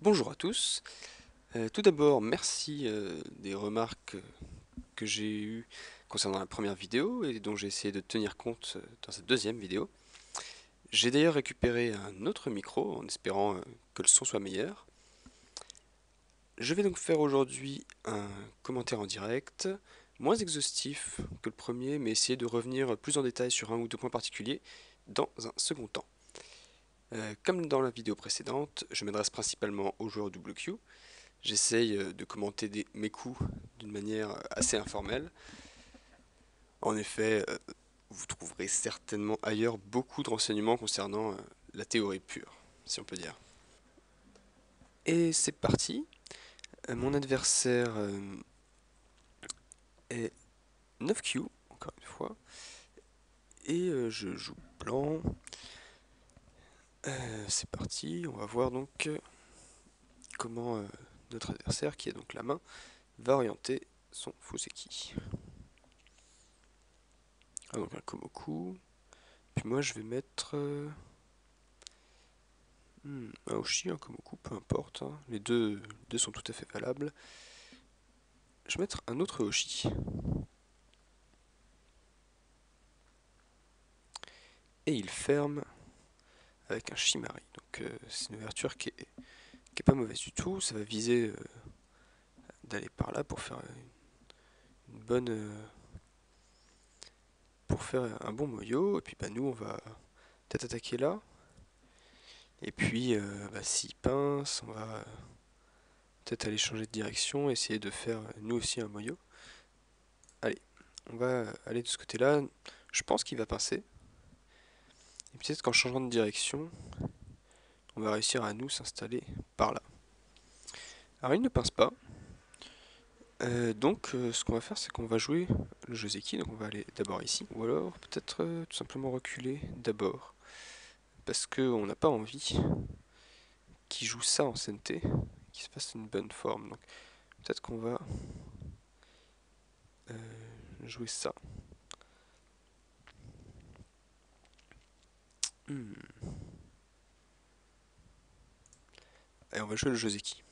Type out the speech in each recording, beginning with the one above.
Bonjour à tous. Tout d'abord, merci des remarques que j'ai eues concernant la première vidéo et dont j'ai essayé de tenir compte dans cette deuxième vidéo. J'ai d'ailleurs récupéré un autre micro en espérant que le son soit meilleur. Je vais donc faire aujourd'hui un commentaire en direct, moins exhaustif que le premier, mais essayer de revenir plus en détail sur un ou deux points particuliers dans un second temps. Comme dans la vidéo précédente, je m'adresse principalement aux joueurs WQ. J'essaye de commenter mes coups d'une manière assez informelle. En effet, vous trouverez certainement ailleurs beaucoup de renseignements concernant la théorie pure, si on peut dire. Et c'est parti. Mon adversaire est 9Q, encore une fois. Et je joue blanc. C'est parti. On va voir donc comment notre adversaire, qui est donc la main, va orienter son Fuseki. Ah, donc un Komoku. Puis moi je vais mettre un Oshi, un Komoku, peu importe, hein. Les deux sont tout à fait valables. Je vais mettre un autre Oshi. Et il ferme avec un Shimari. Donc c'est une ouverture qui est pas mauvaise du tout. Ça va viser d'aller par là pour faire une bonne, pour faire un bon moyo. Et puis bah, nous on va peut-être attaquer là. Et puis bah, s'il pince, on va peut-être aller changer de direction, essayer de faire nous aussi un moyo. Allez, on va aller de ce côté-là. Je pense qu'il va pincer. Et peut-être qu'en changeant de direction, on va réussir à nous s'installer par là. Alors il ne pince pas. Donc ce qu'on va faire, c'est qu'on va jouer le Joseki. Donc on va aller d'abord ici. Ou alors peut-être tout simplement reculer d'abord. Parce qu'on n'a pas envie qu'il joue ça en CNT, qu'il se fasse une bonne forme. Donc peut-être qu'on va jouer ça. Hmm. Et on va jouer le Joseki.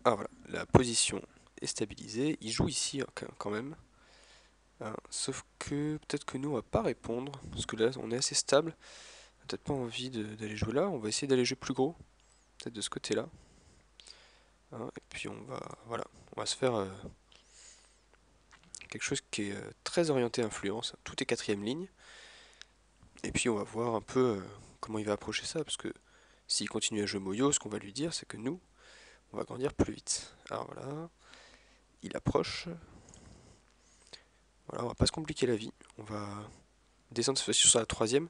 Ah voilà, la position est stabilisée. Il joue ici quand même. Hein, sauf que peut-être que nous on va pas répondre. Parce que là on est assez stable. On n'a peut-être pas envie d'aller jouer là. On va essayer d'aller jouer plus gros. Peut-être de ce côté-là. Hein, et puis voilà, on va se faire quelque chose qui est très orienté influence. Tout est quatrième ligne. Et puis on va voir un peu comment il va approcher ça. Parce que s'il continue à jouer Moyo, ce qu'on va lui dire, c'est que nous, on va grandir plus vite. Alors voilà, il approche. Voilà, on va pas se compliquer la vie. On va descendre cette fois-ci sur la troisième.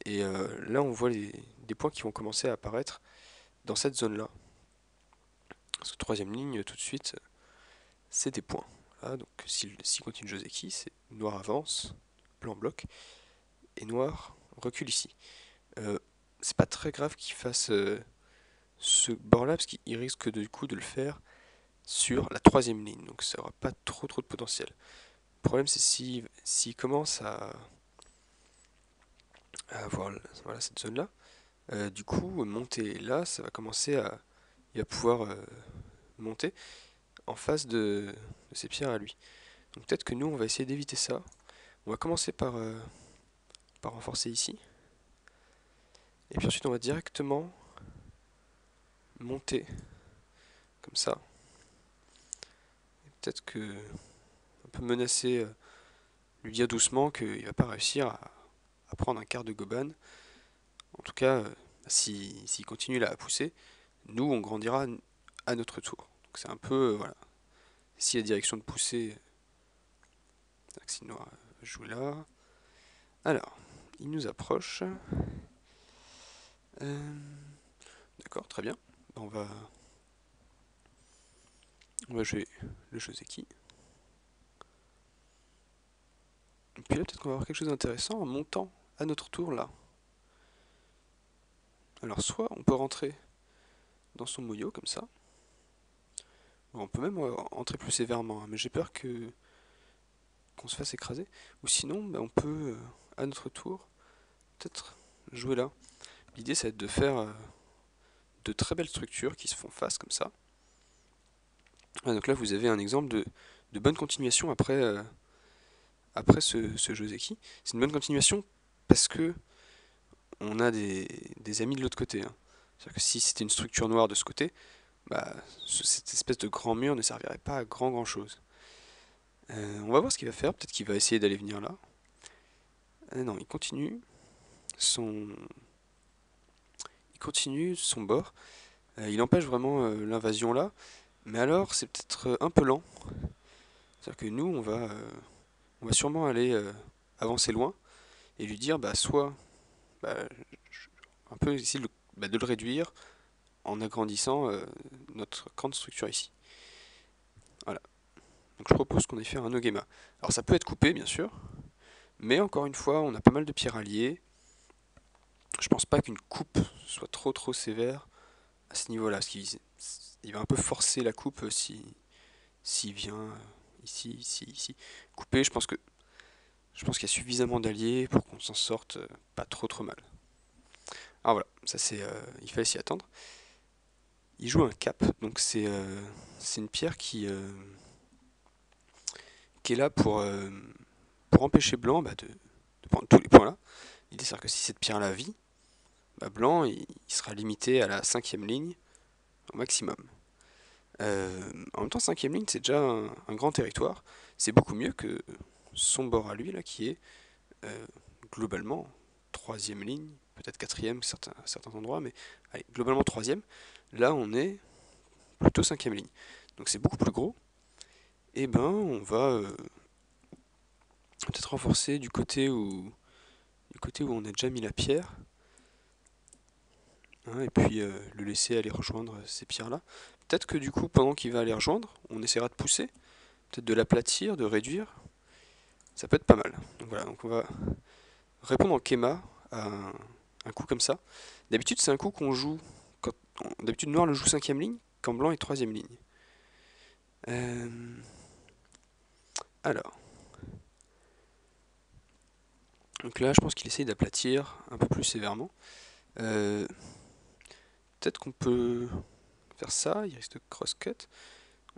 Et là, on voit des points qui vont commencer à apparaître dans cette zone-là. Parce que troisième ligne, tout de suite, c'est des points. Là, donc s'il continue Joseki, c'est noir avance, blanc bloc, et noir recule ici. Euh, c'est pas très grave qu'il fasse ce bord-là, parce qu'il risque du coup de le faire sur la troisième ligne, donc ça aura pas trop de potentiel. Le problème c'est s'il commence à avoir voilà, cette zone-là, du coup monter là, ça va commencer à... Il va pouvoir monter en face de ses pierres à lui. Donc peut-être que nous on va essayer d'éviter ça. On va commencer par renforcer ici. Et puis ensuite on va directement monter comme ça. Peut-être que on peut menacer, lui dire doucement qu'il va pas réussir à prendre un quart de Goban. En tout cas, s'il continue là à pousser, nous on grandira à notre tour. Donc c'est un peu, voilà. Si la direction de pousser, Axie Noir joue là. Alors, il nous approche. D'accord, très bien. On va jouer le Joseki. Et puis là, peut-être qu'on va avoir quelque chose d'intéressant en montant à notre tour là. Alors, soit on peut rentrer dans son moyo comme ça. On peut même entrer plus sévèrement, hein, mais j'ai peur qu'on se fasse écraser. Ou sinon, bah, on peut à notre tour, peut-être jouer là. L'idée, ça va être de faire de très belles structures qui se font face comme ça. Donc là, vous avez un exemple de bonne continuation après ce Joseki. C'est une bonne continuation parce que on a des amis de l'autre côté, hein. C'est-à-dire que si c'était une structure noire de ce côté, bah, cette espèce de grand mur ne servirait pas à grand chose. On va voir ce qu'il va faire, peut-être qu'il va essayer d'aller venir là. Non, son, il continue son bord. Il empêche vraiment l'invasion là, mais alors c'est peut-être un peu lent. C'est-à-dire que nous, on va sûrement aller avancer loin et lui dire, bah, soit bah, un peu essayer de le réduire en agrandissant notre grande structure ici. Voilà. Donc je propose qu'on ait fait un Ogema. Alors ça peut être coupé, bien sûr, mais encore une fois, on a pas mal de pierres alliées. Je pense pas qu'une coupe soit trop sévère à ce niveau-là, parce qu'il va un peu forcer la coupe s'il vient ici. Couper, je pense qu'il y a suffisamment d'alliés pour qu'on s'en sorte pas trop mal. Alors voilà, ça c'est, il fallait s'y attendre. Il joue un cap, donc c'est une pierre qui est là pour empêcher Blanc de prendre tous les points là. L'idée c'est que si cette pierre là vit, bah, Blanc il sera limité à la 5e ligne au maximum. En même temps, 5e ligne c'est déjà un grand territoire. C'est beaucoup mieux que son bord à lui là qui est globalement 3e ligne, peut-être 4e à certains endroits, mais allez, globalement 3e. Là on est plutôt 5e ligne. Donc c'est beaucoup plus gros. Et ben on va peut-être renforcer du côté où on a déjà mis la pierre, hein, et puis le laisser aller rejoindre ces pierres-là. Peut-être que du coup, pendant qu'il va aller rejoindre, on essaiera de pousser, peut-être de l'aplatir, de réduire. Ça peut être pas mal. Donc voilà, donc on va répondre en Kema à un coup comme ça. D'habitude, c'est un coup qu'on joue quand d'habitude Noir le joue 5e ligne, quand Blanc est 3e ligne. Euh, alors, donc là, je pense qu'il essaye d'aplatir un peu plus sévèrement. Euh, Peut-être qu'on peut faire ça, il risque de cross-cut.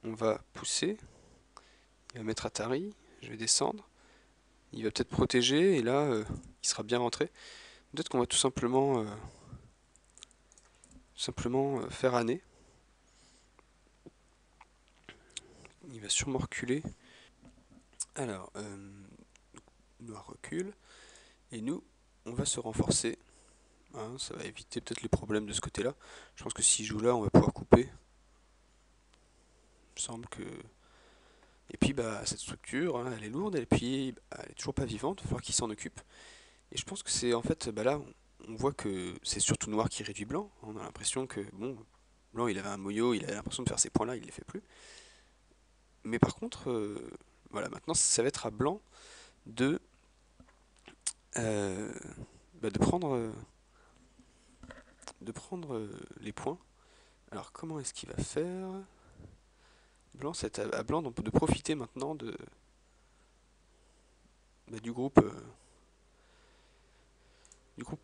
On va pousser, il va mettre Atari, je vais descendre. Il va peut-être protéger, et là, il sera bien rentré. Peut-être qu'on va tout simplement faire Année. Il va sûrement reculer. Alors, Noir recule, et nous, on va se renforcer. Hein, ça va éviter peut-être les problèmes de ce côté-là. Je pense que s'il joue là, on va pouvoir couper. Il me semble que... Et puis, bah, cette structure, hein, elle est lourde, et puis, bah, elle est toujours pas vivante, il va falloir qu'il s'en occupe. Et je pense que c'est en fait, bah là, on voit que c'est surtout Noir qui réduit Blanc. On a l'impression que, bon, Blanc il avait un moyo, il avait l'impression de faire ces points-là, il les fait plus. Mais par contre, voilà, maintenant ça va être à Blanc de, euh, bah, de prendre les points. Alors comment est-ce qu'il va faire? Blanc, c'est à Blanc donc, de profiter maintenant bah, du groupe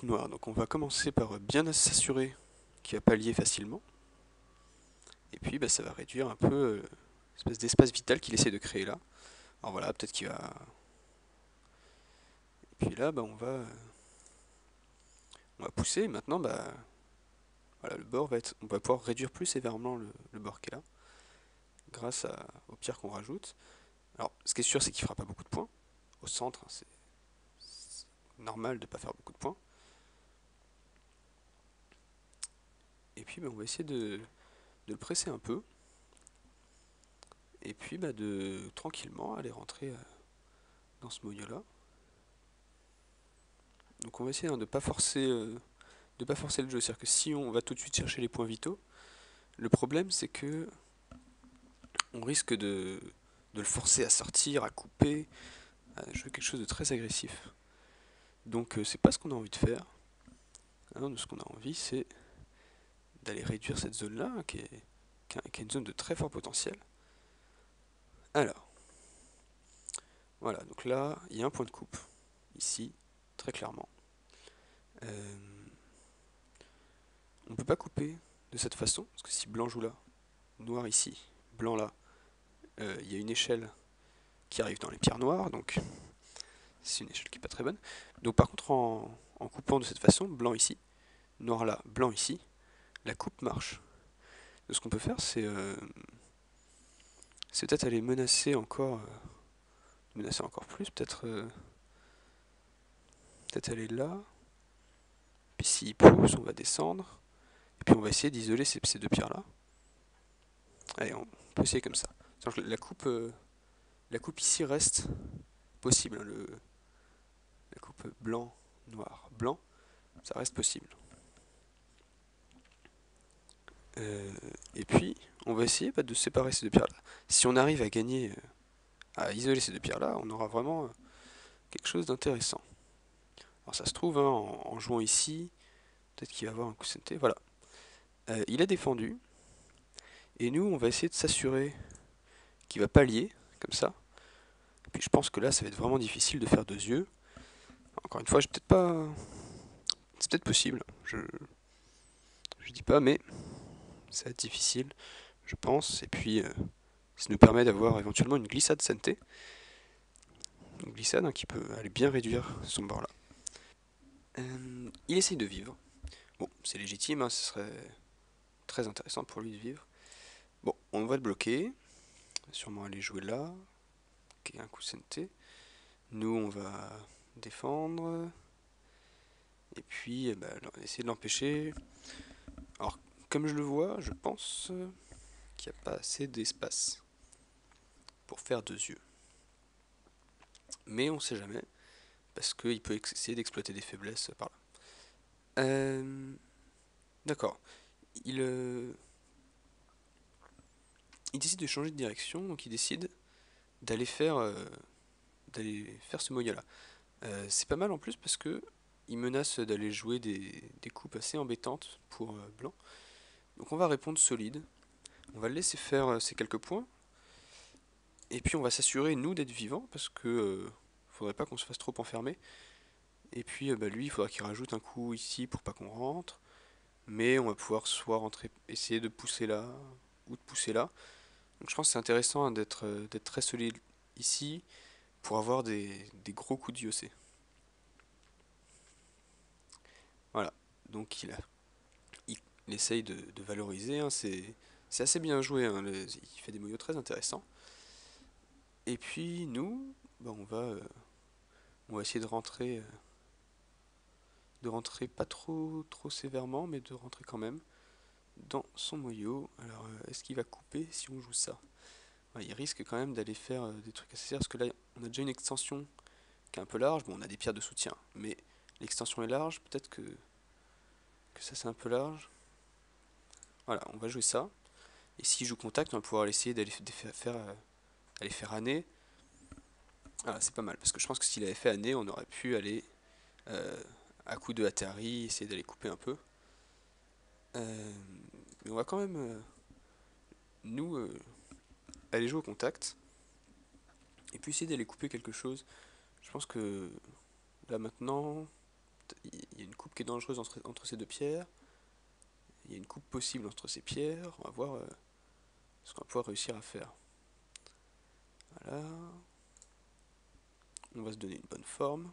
noir. Donc on va commencer par bien s'assurer qu'il va pallier facilement. Et puis bah, ça va réduire un peu l'espèce d'espace vital qu'il essaie de créer là. Alors voilà, peut-être qu'il va... Et puis là, bah, on va pousser. Et maintenant, bah, voilà, le bord va être... On va pouvoir réduire plus sévèrement le bord qui est là, grâce aux pierres qu'on rajoute. Alors, ce qui est sûr, c'est qu'il fera pas beaucoup de points. Au centre, hein, c'est normal de ne pas faire beaucoup de points. Et puis, bah, on va essayer de le presser un peu. Et puis, bah, de tranquillement aller rentrer dans ce moyo-là. Donc, on va essayer hein, de ne pas forcer... de pas forcer le jeu, c'est-à-dire que si on va tout de suite chercher les points vitaux, le problème c'est que on risque de le forcer à sortir, à couper, à jouer quelque chose de très agressif. Donc c'est pas ce qu'on a envie de faire. Hein, ce qu'on a envie c'est d'aller réduire cette zone-là, qui est une zone de très fort potentiel. Alors, voilà, donc là, il y a un point de coupe, ici, très clairement. Euh, on peut pas couper de cette façon, parce que si blanc joue là, noir ici, blanc là, il y a une échelle qui arrive dans les pierres noires, donc c'est une échelle qui est pas très bonne. Donc par contre, en coupant de cette façon, blanc ici, noir là, blanc ici, la coupe marche. Donc ce qu'on peut faire, c'est peut-être aller menacer encore plus, peut-être aller là, puis s'il pousse, on va descendre, et puis on va essayer d'isoler ces deux pierres là. Allez, on peut essayer comme ça. La coupe ici reste possible, hein, la coupe blanc, noir, blanc, ça reste possible. Et puis, on va essayer de séparer ces deux pierres-là. Si on arrive à gagner, à isoler ces deux pierres-là, on aura vraiment quelque chose d'intéressant. Alors ça se trouve, hein, en jouant ici, peut-être qu'il va avoir un coussin de thé, voilà. Il a défendu, et nous, on va essayer de s'assurer qu'il va pallier, comme ça. Et puis je pense que là, ça va être vraiment difficile de faire deux yeux. Encore une fois, j'ai peut-être pas... C'est peut-être possible, je dis pas, mais ça va être difficile, je pense. Et puis, ça nous permet d'avoir éventuellement une glissade santé. Une glissade, hein, qui peut aller bien réduire son bord là. Il essaye de vivre. Bon, c'est légitime, hein, ce serait très intéressant pour lui de vivre. Bon, on va le bloquer. Sûrement aller jouer là. Ok, un coup CNT. Nous, on va défendre. Et puis, essayer de l'empêcher. Alors, comme je le vois, je pense qu'il n'y a pas assez d'espace pour faire deux yeux. Mais on sait jamais, parce qu'il peut essayer d'exploiter des faiblesses par là. D'accord. Il, euh, il décide de changer de direction, donc il décide d'aller faire ce moya là. C'est pas mal en plus parce que il menace d'aller jouer des coupes assez embêtantes pour blanc. Donc on va répondre solide. On va le laisser faire ces quelques points. Et puis on va s'assurer, nous, d'être vivants parce que faudrait pas qu'on se fasse trop enfermer. Et puis lui, il faudra qu'il rajoute un coup ici pour pas qu'on rentre. Mais on va pouvoir soit rentrer, essayer de pousser là ou de pousser là. Donc je pense que c'est intéressant, hein, d'être très solide ici pour avoir des gros coups de IOC. Voilà. Donc il essaye de valoriser, hein, c'est assez bien joué, hein, il fait des moyaux très intéressants. Et puis nous, on va essayer de rentrer pas trop sévèrement, mais de rentrer quand même dans son moyau. Alors est-ce qu'il va couper si on joue ça? Ouais, il risque quand même d'aller faire des trucs assez sérieux, parce que là on a déjà une extension qui est un peu large. Bon, on a des pierres de soutien, mais l'extension est large, peut-être que ça c'est un peu large. Voilà, on va jouer ça. Et s'il joue contact, on va pouvoir essayer aller faire année. Ah, c'est pas mal, parce que je pense que s'il avait fait année, on aurait pu aller euh, à coup de Atari, essayer d'aller couper un peu. Euh, mais on va quand même, nous, aller jouer au contact, et puis essayer d'aller couper quelque chose. Je pense que là maintenant, il y a une coupe qui est dangereuse entre ces deux pierres. Il y a une coupe possible entre ces pierres. On va voir ce qu'on va pouvoir réussir à faire. Voilà. On va se donner une bonne forme.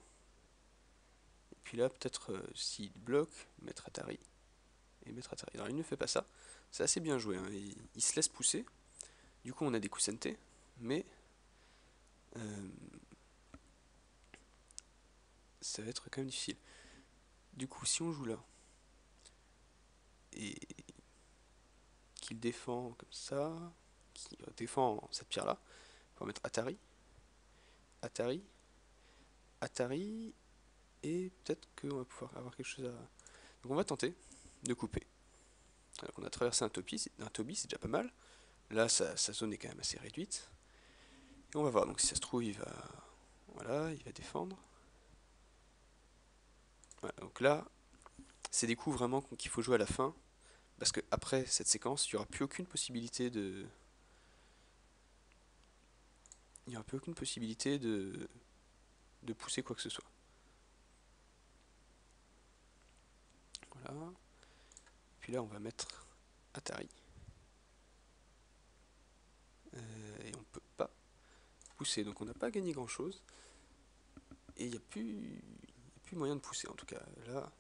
Et puis là, peut-être, s'il bloque, mettre Atari. Et mettre Atari. Alors il ne fait pas ça. C'est assez bien joué, hein. Il se laisse pousser. Du coup, on a des coups santé. Mais euh, ça va être quand même difficile. Du coup, si on joue là, et qu'il défend comme ça, qu'il défend cette pierre-là, on va mettre Atari. Atari. Atari. Et peut-être qu'on va pouvoir avoir quelque chose à... Donc on va tenter de couper. Donc on a traversé un topi, c'est déjà pas mal. Là, sa zone est quand même assez réduite. Et on va voir, donc si ça se trouve, voilà, il va défendre. Voilà, donc là, c'est des coups vraiment qu'il faut jouer à la fin. Parce que après cette séquence, il n'y aura plus aucune possibilité de... Il n'y aura plus aucune possibilité de pousser quoi que ce soit. voilà. Puis là on va mettre Atari. Et on peut pas pousser, donc on n'a pas gagné grand chose. Et il n'y a plus moyen de pousser en tout cas. Là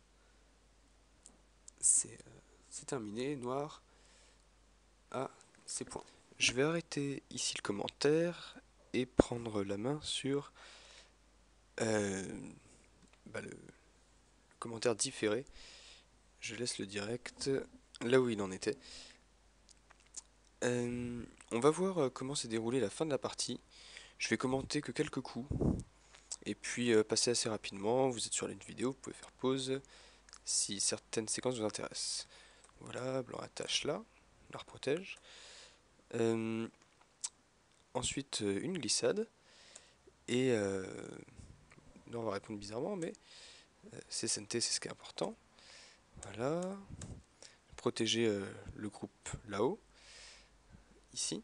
c'est terminé, noir à ses points. Je vais arrêter ici le commentaire et prendre la main sur le commentaire différé. Je laisse le direct là où il en était. On va voir comment s'est déroulée la fin de la partie. Je vais commenter que quelques coups et puis passer assez rapidement. Vous êtes sur une vidéo, vous pouvez faire pause si certaines séquences vous intéressent. Voilà, blanc attache là, on la reprotège. Ensuite, une glissade. Et là, on va répondre bizarrement, mais c'est CNT, c'est ce qui est important. Voilà. Protéger le groupe là-haut, ici.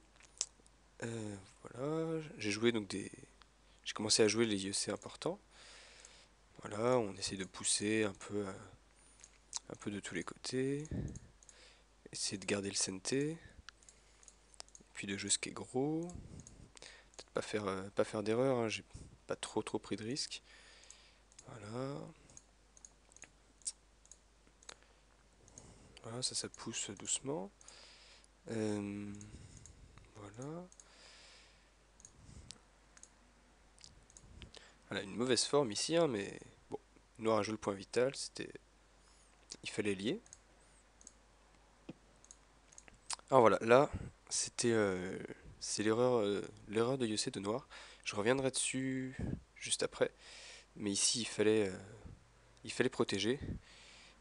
Voilà, j'ai joué donc j'ai commencé à jouer les IEC importants. Voilà, on essaie de pousser un peu de tous les côtés. Essayer de garder le CNT. Puis de jouer ce qui est gros. Peut-être pas faire d'erreur, hein, j'ai pas trop pris de risques. Voilà. Voilà, ça pousse doucement. Voilà. Voilà, une mauvaise forme ici, hein, mais bon, noir a joué le point vital, il fallait lier. Alors voilà, là, c'est l'erreur de Yossé de noir. Je reviendrai dessus juste après, mais ici il fallait protéger.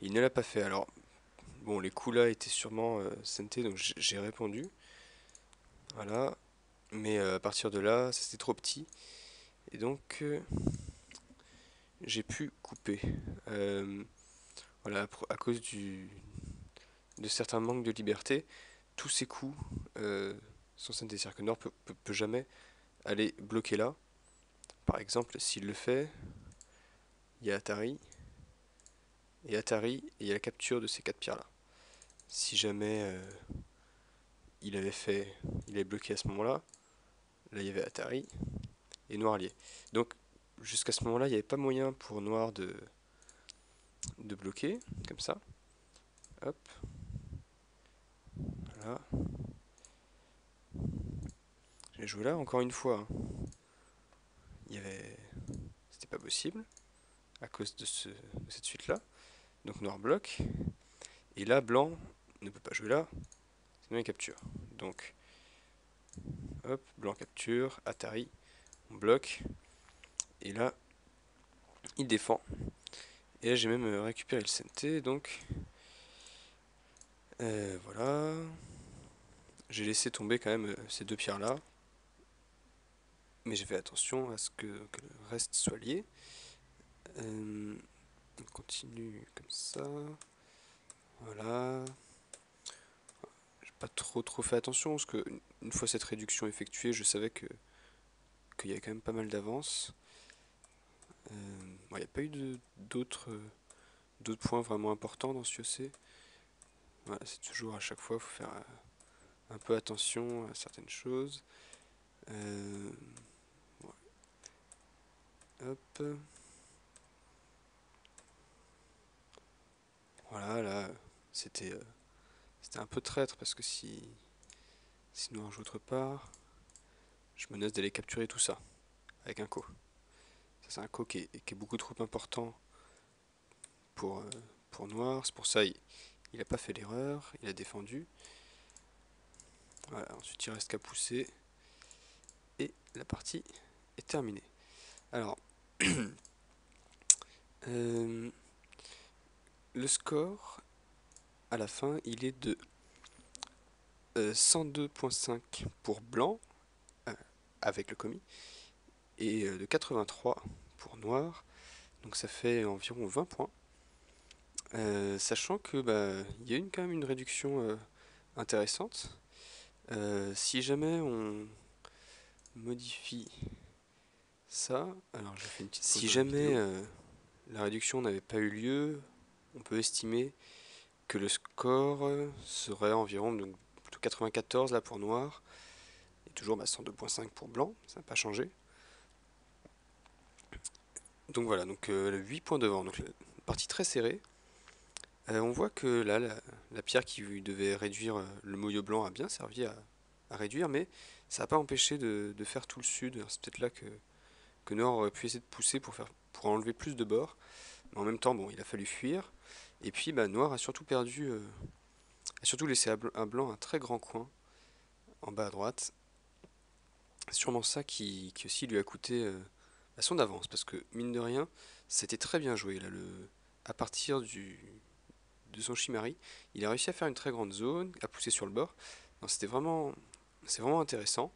Il ne l'a pas fait. Alors bon, les coups là étaient sûrement CNT, donc j'ai répondu. Voilà, mais à partir de là, c'était trop petit, et donc j'ai pu couper. Voilà, à cause de certains manques de liberté, tous ces coups sont CNT. C'est-à-dire que Noir peut jamais aller bloquer là. Par exemple, s'il le fait, il y a Atari, et il y a la capture de ces 4 pierres là. Si jamais il avait bloqué à ce moment-là, là il y avait Atari, et Noir lié. Donc jusqu'à ce moment-là, il n'y avait pas moyen pour Noir de bloquer, comme ça. Hop, voilà. J'ai joué là, encore une fois. Hein. C'était pas possible, à cause de cette suite-là. Donc Noir bloque, et là, Blanc ne peut pas jouer là, sinon il capture. Donc, hop, Blanc capture, Atari, on bloque, et là, il défend. Et là, j'ai même récupéré le CNT, donc voilà. J'ai laissé tomber quand même ces deux pierres là, mais j'ai fait attention à ce que le reste soit lié. On continue comme ça. Voilà. J'ai pas trop fait attention parce que une fois cette réduction effectuée, je savais qu'il y avait quand même pas mal d'avance. Il n'y a pas eu d'autres points vraiment importants dans ce IOC. Voilà, c'est toujours à chaque fois, il faut faire un peu attention à certaines choses. Ouais. Hop. Voilà, là, c'était un peu traître parce que si nous on joue autre part, je menace d'aller capturer tout ça avec un co. Ça, c'est un co qui est beaucoup trop important pour, euh, pour Noir. C'est pour ça il a pas fait l'erreur, il a défendu. Voilà, ensuite il reste qu'à pousser et la partie est terminée. Alors, le score à la fin, il est de 102.5 pour blanc avec le commis et de 83 pour noir. Donc ça fait environ 20 points. Sachant que il y a quand même une réduction intéressante. Si jamais on modifie ça, alors je fais une petite pause. Si jamais la réduction n'avait pas eu lieu, on peut estimer que le score serait environ donc, plutôt 94 là pour noir, et toujours 102.5 pour blanc, ça n'a pas changé. Donc voilà, donc 8 points devant, donc partie très serrée. On voit que là, la pierre qui devait réduire le moyeu blanc a bien servi à réduire, mais ça n'a pas empêché de faire tout le sud. C'est peut-être là que Noir aurait pu essayer de pousser pour enlever plus de bords. Mais en même temps, bon, il a fallu fuir. Et puis, bah, Noir a surtout a surtout laissé à Blanc un très grand coin en bas à droite. C'est sûrement ça qui aussi lui a coûté son avance, parce que mine de rien, c'était très bien joué là. À partir de son Shimari, il a réussi à faire une très grande zone, à pousser sur le bord. Non, c'est vraiment intéressant.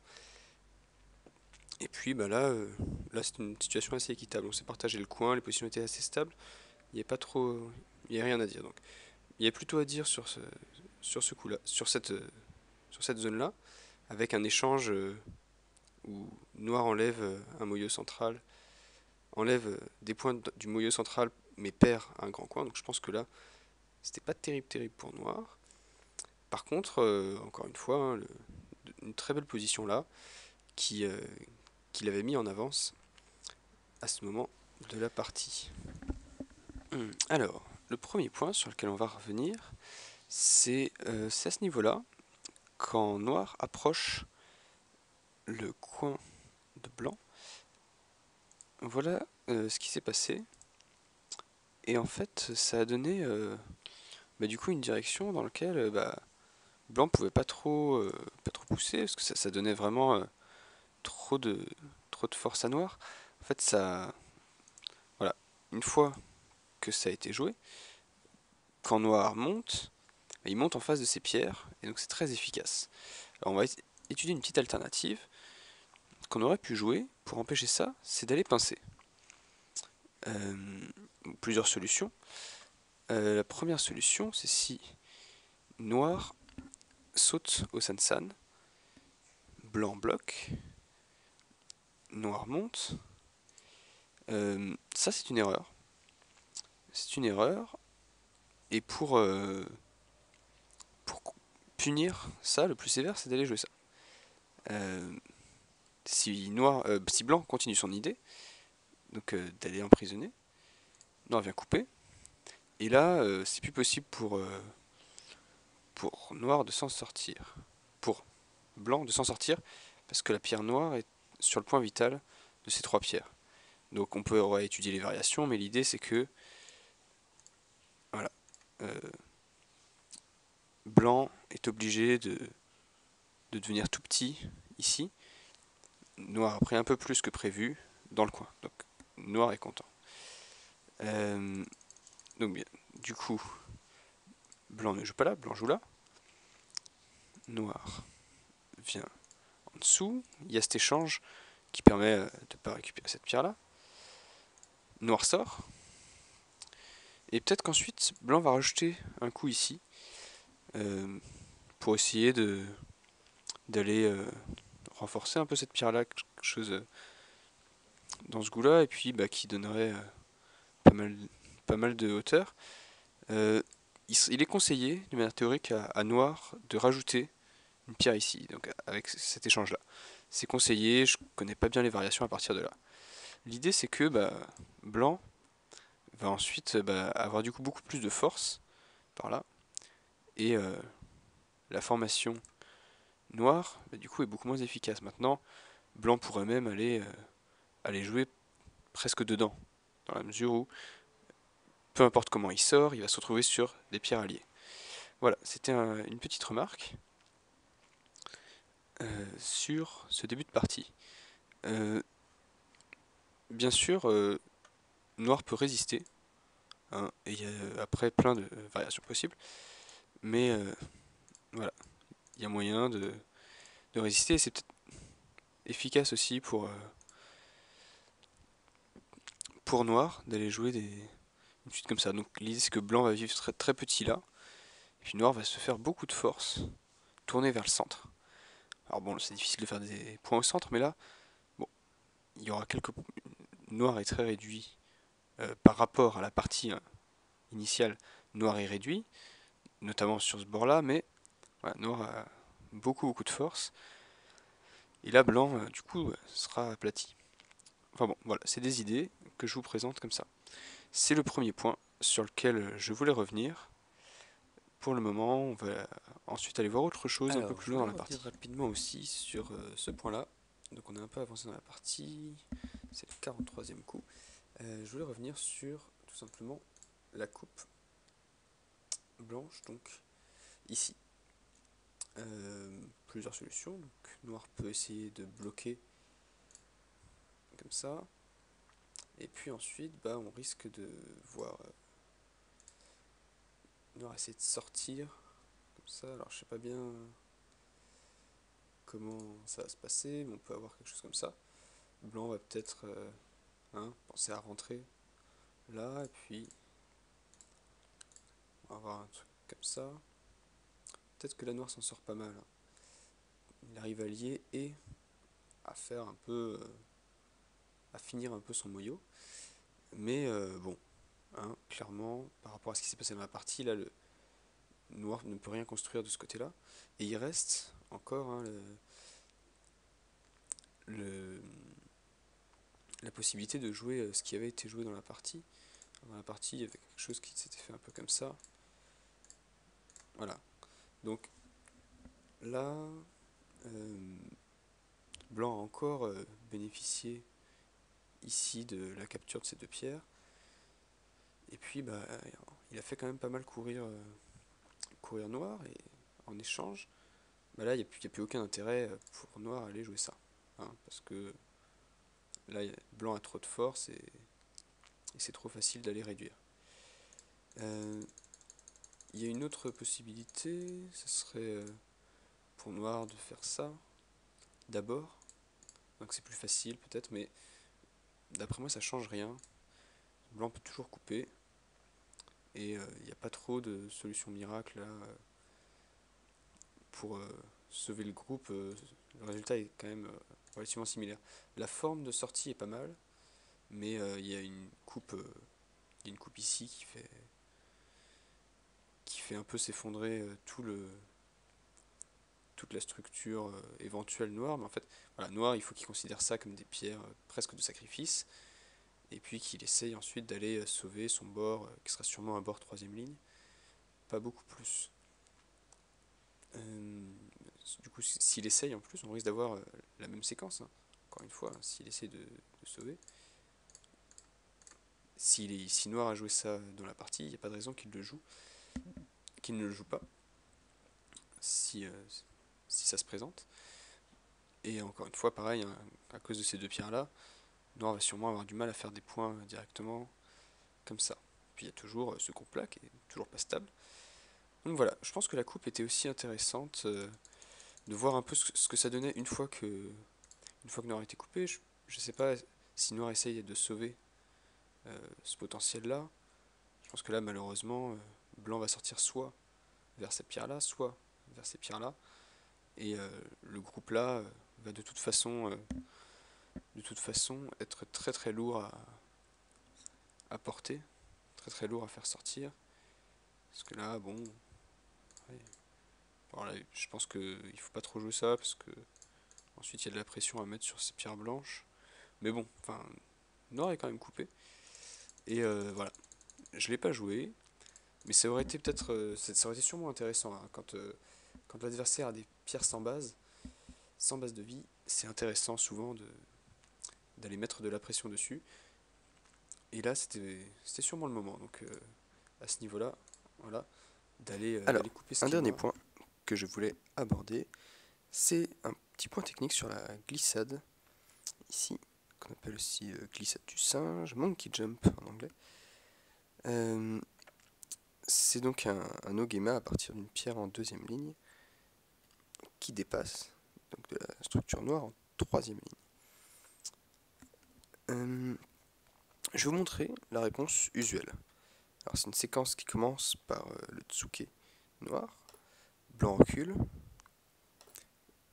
Et puis bah là c'est une situation assez équitable. On s'est partagé le coin, les positions étaient assez stables. Il n'y a pas trop, il y a rien à dire donc. Il y a plutôt à dire sur ce coup-là, sur cette zone-là, avec un échange où Noir enlève un moyeu central, enlève des points du moyeu central, mais perd un grand coin. Donc je pense que là, c'était pas terrible pour Noir. Par contre, encore une fois, hein, une très belle position là, qui, euh, qu'il avait mis en avance à ce moment de la partie. Alors, le premier point sur lequel on va revenir, c'est à ce niveau-là, quand Noir approche le coin de Blanc, voilà ce qui s'est passé. Et en fait, ça a donné du coup une direction dans laquelle Blanc pouvait pas trop pousser, parce que ça donnait vraiment trop de, trop de force à Noir. En fait, voilà, une fois que ça a été joué, quand Noir monte, il monte en face de ses pierres, et donc c'est très efficace. Alors on va étudier une petite alternative qu'on aurait pu jouer pour empêcher ça, c'est d'aller pincer. Euh, Plusieurs solutions. La première solution, c'est si Noir saute au Sansan, Blanc bloque, Noir monte. Ça c'est une erreur. C'est une erreur, et pour punir ça, le plus sévère, c'est d'aller jouer ça. Euh, si Blanc continue son idée, donc d'aller emprisonner, Noir vient couper, et là c'est plus possible pour Noir de s'en sortir. Pour Blanc de s'en sortir, parce que la pierre noire est sur le point vital de ces trois pierres. Donc on peut étudier les variations, mais l'idée c'est que voilà, euh, Blanc est obligé de devenir tout petit ici. Noir a pris un peu plus que prévu dans le coin. Donc Noir est content. Euh, donc bien, du coup, Blanc ne joue pas là, Blanc joue là. Noir vient en dessous. Il y a cet échange qui permet de ne pas récupérer cette pierre là. Noir sort. Et peut-être qu'ensuite, Blanc va rajouter un coup ici euh, pour essayer d'aller renforcer un peu cette pierre-là, quelque chose dans ce goût-là, et puis qui donnerait pas mal, pas mal de hauteur. Euh, il est conseillé, de manière théorique, à Noir de rajouter une pierre ici, donc avec cet échange-là. C'est conseillé, je connais pas bien les variations à partir de là. L'idée c'est que Blanc va ensuite avoir du coup beaucoup plus de force par là, et la formation noire du coup est beaucoup moins efficace. Maintenant, Blanc pourrait même aller jouer presque dedans, dans la mesure où peu importe comment il sort, il va se retrouver sur des pierres alliées. Voilà, c'était une petite remarque sur ce début de partie. Euh, Bien sûr, Noir peut résister, hein, et il y a après plein de variations possibles, mais voilà, il y a moyen de résister, et c'est peut-être efficace aussi pour Noir d'aller jouer une suite comme ça. Donc l'idée c'est que Blanc va vivre très, très petit là, et puis Noir va se faire beaucoup de force, tourner vers le centre. Alors bon, c'est difficile de faire des points au centre, mais là, bon, il y aura quelques... Noir est très réduit par rapport à la partie initiale, Noir est réduit, notamment sur ce bord-là, mais voilà, noir a beaucoup de force. Et là, blanc, du coup, sera aplati. Enfin bon, voilà, c'est des idées que je vous présente comme ça. C'est le premier point sur lequel je voulais revenir. Pour le moment, on va ensuite aller voir autre chose un peu Alors, plus je loin dans voulais la revenir partie. Rapidement aussi sur ce point-là. Donc on a un peu avancé dans la partie. C'est le 43e coup. Je voulais revenir sur tout simplement la coupe blanche, donc ici. Plusieurs solutions. Donc noir peut essayer de bloquer comme ça. Et puis ensuite, bah, on risque de voir noir essayer de sortir comme ça. Alors je sais pas bien comment ça va se passer, mais on peut avoir quelque chose comme ça. Blanc va peut-être penser à rentrer là, et puis on va avoir un truc comme ça. Peut-être que la noire s'en sort pas mal, hein. Il arrive à lier et à faire un peu, à finir un peu son moyeu. Mais bon, hein, clairement, par rapport à ce qui s'est passé dans la partie, là, le noir ne peut rien construire de ce côté-là. Et il reste encore, hein, le- la possibilité de jouer ce qui avait été joué dans la partie. Dans la partie, il y avait quelque chose qui s'était fait un peu comme ça. Voilà. Donc là, euh, blanc a encore bénéficié ici de la capture de ces deux pierres. Et puis bah, il a fait quand même pas mal courir noir, et en échange, bah là il n'y a plus aucun intérêt pour noir à aller jouer ça, hein, parce que là blanc a trop de force, et c'est trop facile d'aller réduire. Euh, Il y a une autre possibilité, ce serait pour noir de faire ça d'abord, donc c'est plus facile peut-être, mais d'après moi ça change rien. Blanc peut toujours couper, et il n'y a pas trop de solutions miracles là pour sauver le groupe. Le résultat est quand même relativement similaire. La forme de sortie est pas mal, mais il y a une coupe ici qui fait un peu s'effondrer toute la structure éventuelle noire. Mais en fait, voilà, noir, il faut qu'il considère ça comme des pierres presque de sacrifice, et puis qu'il essaye ensuite d'aller sauver son bord, qui sera sûrement un bord troisième ligne, pas beaucoup plus. Euh, du coup, s'il essaye en plus, on risque d'avoir la même séquence, hein. Encore une fois, hein, s'il essaie de sauver. Si Noir a joué ça dans la partie, il n'y a pas de raison qu'il ne le joue pas, si, si ça se présente. Et encore une fois, pareil, hein, à cause de ces deux pierres-là, Noir va sûrement avoir du mal à faire des points directement, comme ça. Puis il y a toujours ce groupe-là qui est toujours pas stable. Donc voilà, je pense que la coupe était aussi intéressante, de voir un peu ce que ça donnait une fois que Noir était coupé. Je sais pas si Noir essaye de sauver ce potentiel-là. Je pense que là, malheureusement, Blanc va sortir soit vers cette pierre-là, soit vers ces pierres-là. Et le groupe-là va de toute façon être très lourd à porter, très lourd à faire sortir. Parce que là, bon, ouais. Alors là, je pense qu'il faut pas trop jouer ça, parce que ensuite il y a de la pression à mettre sur ces pierres blanches. Mais bon, enfin, Noir est quand même coupé. Et voilà, je l'ai pas joué, mais ça aurait été peut-être, ça aurait été sûrement intéressant, hein, quand l'adversaire a des pierres sans base de vie, c'est intéressant souvent d'aller mettre de la pression dessus. Et là, c'était sûrement le moment. Donc à ce niveau-là, voilà, d'aller alors, couper ce un qui est dernier noir. point que je voulais aborder, c'est un petit point technique sur la glissade, ici, qu'on appelle aussi glissade du singe, monkey jump en anglais. Euh, c'est donc un ogema à partir d'une pierre en deuxième ligne qui dépasse donc de la structure noire en troisième ligne. Je vais vous montrer la réponse usuelle. Alors c'est une séquence qui commence par le tsuke noir, blanc recule,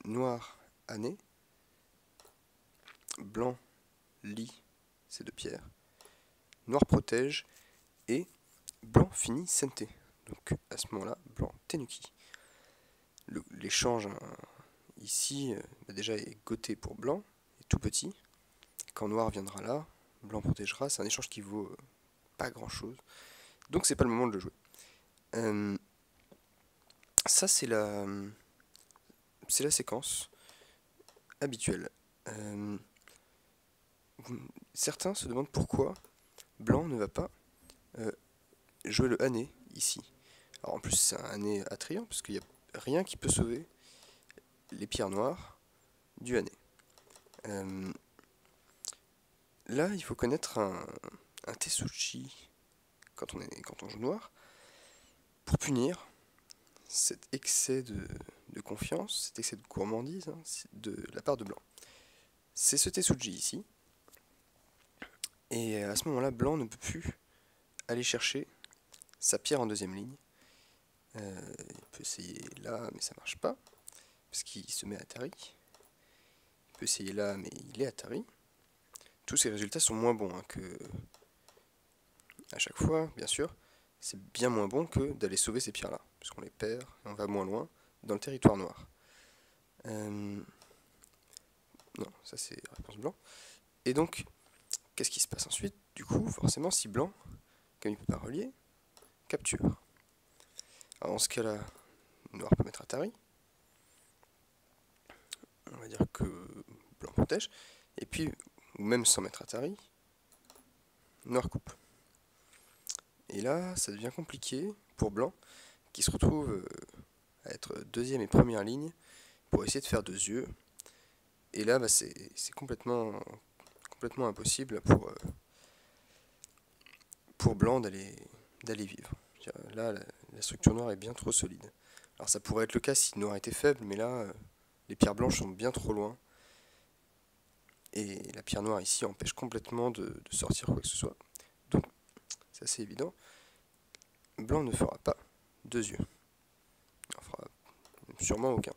noir année, blanc lit ces deux pierres, noir protège et blanc finit sente. Donc à ce moment-là, blanc tenuki. L'échange ici déjà est goté pour blanc, est tout petit. Quand noir viendra là, blanc protégera, c'est un échange qui vaut pas grand chose. Donc c'est pas le moment de le jouer. Ça c'est la séquence habituelle. Certains se demandent pourquoi blanc ne va pas jouer le hané ici. Alors en plus c'est un hané attrayant parce qu'il n'y a rien qui peut sauver les pierres noires du hané. Là il faut connaître un Tessuchi quand on joue noir pour punir cet excès de confiance, cet excès de gourmandise de la part de blanc. C'est ce Tessuji ici. Et à ce moment-là, blanc ne peut plus aller chercher sa pierre en deuxième ligne. Il peut essayer là, mais ça marche pas, parce qu'il se met à Atari. Il peut essayer là, mais il est Atari. Tous ces résultats sont moins bons que à chaque fois, bien sûr. C'est bien moins bon que d'aller sauver ces pierres-là, parce qu'on les perd et on va moins loin dans le territoire noir. Non, ça c'est réponse blanc. Et donc, qu'est-ce qui se passe ensuite? Du coup, forcément, si blanc, comme il ne peut pas relier, capture. Alors, en ce cas-là, noir peut mettre Atari. On va dire que blanc protège. Et puis, ou même sans mettre Atari, noir coupe. Et là, ça devient compliqué pour blanc, qui se retrouve à être deuxième et première ligne pour essayer de faire 2 yeux. Et là, c'est complètement impossible pour blanc d'aller vivre. Là, la structure noire est bien trop solide. Alors ça pourrait être le cas si noir était faible, mais là, les pierres blanches sont bien trop loin. Et la pierre noire ici empêche complètement de sortir quoi que ce soit. Donc, c'est assez évident. Blanc ne fera pas 2 yeux. Il n'en fera sûrement aucun.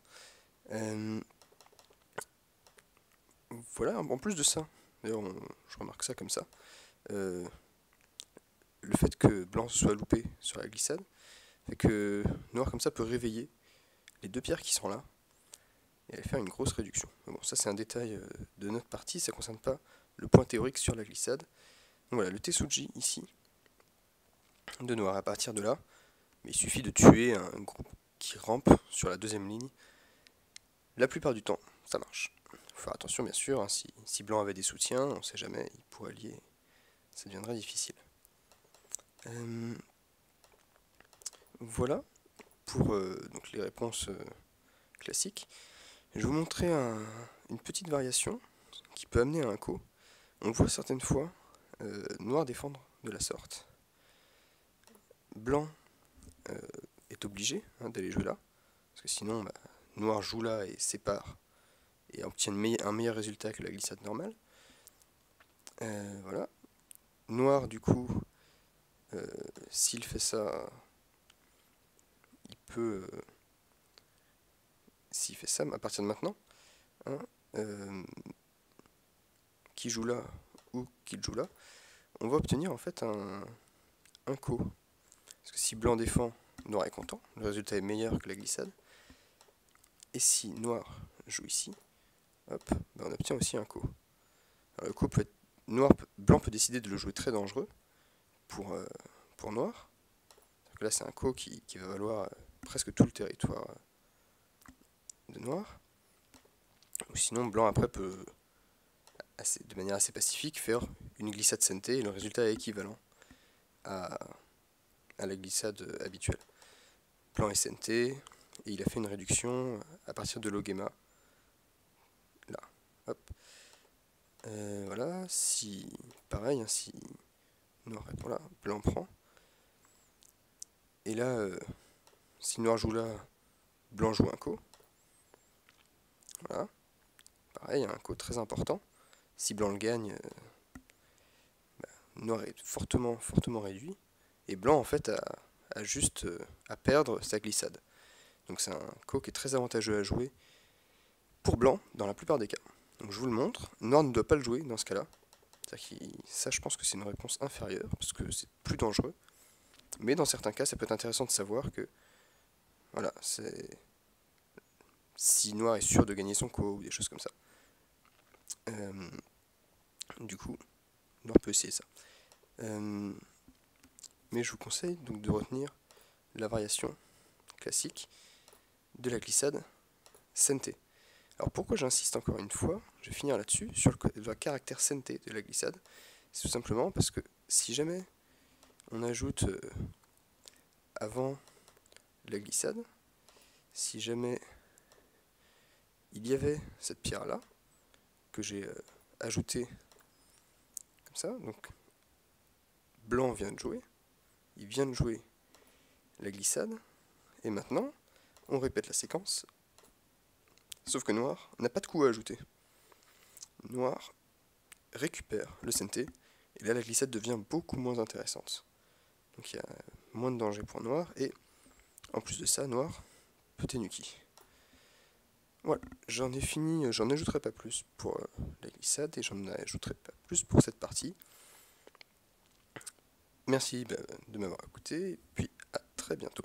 Voilà, en plus de ça, d'ailleurs je remarque ça comme ça, le fait que blanc soit loupé sur la glissade fait que noir comme ça peut réveiller les 2 pierres qui sont là et aller faire une grosse réduction. Mais bon, ça c'est un détail de notre partie, ça ne concerne pas le point théorique sur la glissade. Donc voilà, le Tessuji ici de noir à partir de là, mais il suffit de tuer un groupe qui rampe sur la deuxième ligne. La plupart du temps, ça marche. Il faut faire attention bien sûr, hein, si blanc avait des soutiens, on ne sait jamais, il pourrait lier, ça deviendrait difficile. Voilà pour donc les réponses classiques. Je vais vous montrer une petite variation qui peut amener à un coup. On voit certaines fois noir défendre de la sorte. Blanc est obligé d'aller jouer là, parce que sinon noir joue là et sépare et obtient un meilleur résultat que la glissade normale. Voilà. Noir du coup, s'il fait ça, il peut, s'il fait ça à partir de maintenant, qui joue là ou qu'il joue là, on va obtenir en fait un coup. Parce que si blanc défend, noir est content, le résultat est meilleur que la glissade. Et si noir joue ici, hop, on obtient aussi un coup. Alors le coup peut être blanc peut décider de le jouer très dangereux pour noir. Donc là c'est un coup qui va valoir presque tout le territoire de noir. Ou sinon blanc après peut, de manière assez pacifique, faire une glissade sente et le résultat est équivalent à la glissade habituelle. Blanc est sente et il a fait une réduction à partir de l'ogema. Là, hop. Voilà, si pareil, si noir répond là, blanc prend. Et là, si noir joue là, blanc joue un coup. Voilà, pareil, un coup très important. Si blanc le gagne, noir est fortement réduit. Et blanc en fait a juste à perdre sa glissade. Donc c'est un coup qui est très avantageux à jouer pour blanc dans la plupart des cas. Donc je vous le montre. Noir ne doit pas le jouer dans ce cas-là. Ça je pense que c'est une réponse inférieure parce que c'est plus dangereux. Mais dans certains cas, ça peut être intéressant de savoir que, voilà, si noir est sûr de gagner son co ou des choses comme ça. Du coup, noir peut essayer ça. Mais je vous conseille donc de retenir la variation classique de la glissade Sente. Alors pourquoi j'insiste encore une fois, je vais finir là-dessus, sur le caractère Sente de la glissade, c'est tout simplement parce que si jamais on ajoute avant la glissade, si jamais il y avait cette pierre là, que j'ai ajoutée comme ça, donc blanc vient de jouer, il vient de jouer la glissade, et maintenant on répète la séquence, sauf que noir n'a pas de coup à ajouter. Noir récupère le Sente, et là la glissade devient beaucoup moins intéressante. Donc il y a moins de danger pour noir, et en plus de ça, noir peut tenuki. Voilà, j'en ai fini, j'en ajouterai pas plus pour la glissade, et j'en ajouterai pas plus pour cette partie. Merci de m'avoir écouté, et puis à très bientôt.